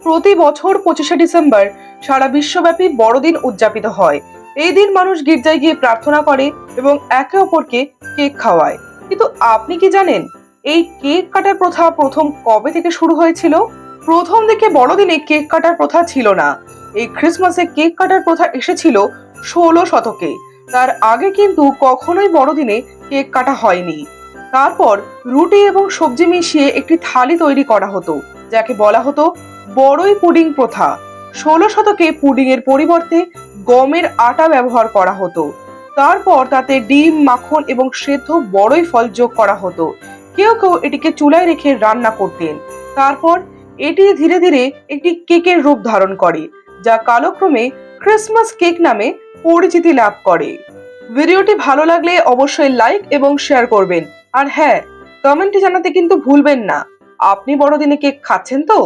প্রতি বছর 25শে ডিসেম্বর সারা বিশ্বব্যাপী বড়দিন উদযাপিত হয়। এই দিন মানুষ গির্জায় গিয়ে প্রার্থনা করে এবং একে অপরকে কেক খাওয়ায়। কিন্তু আপনি কি জানেন এই কেক কাটার প্রথা প্রথম কবে থেকে শুরু হয়েছিল? প্রথম দিকে বড়দিনে কেক কাটার প্রথা ছিল না। এই ক্রিসমাসে কেক কাটার প্রথা এসেছিল 16 শতকে। তার আগে কিন্তু কখনোই বড়দিনে কেক কাটা হয়নি। তারপর রুটি এবং সবজি মিশিয়ে একটি থালি তৈরি করা হতো, যাকে বলা হতো বড়ই পুডিং প্রথা। 16 শতকে পুডিং এর পরিবর্তে গমের আটা ব্যবহার করা হতো। তারপর তাতে ডিম, মাখন এবং সেদ্ধ বড়ই ফল যোগ করা হতো। কেউ কেউ এটিকে চুলায় রেখে রান্না করতেন। তারপর এটি ধীরে ধীরে একটি কেকের রূপ ধারণ করে, যা কালক্রমে ক্রিসমাস কেক নামে পরিচিতি লাভ করে। ভিডিওটি ভালো লাগলে অবশ্যই লাইক এবং শেয়ার করবেন। আর হ্যাঁ, কমেন্টে জানাতে কিন্তু ভুলবেন না আপনি বড়দিনে কেক খাচ্ছেন তো।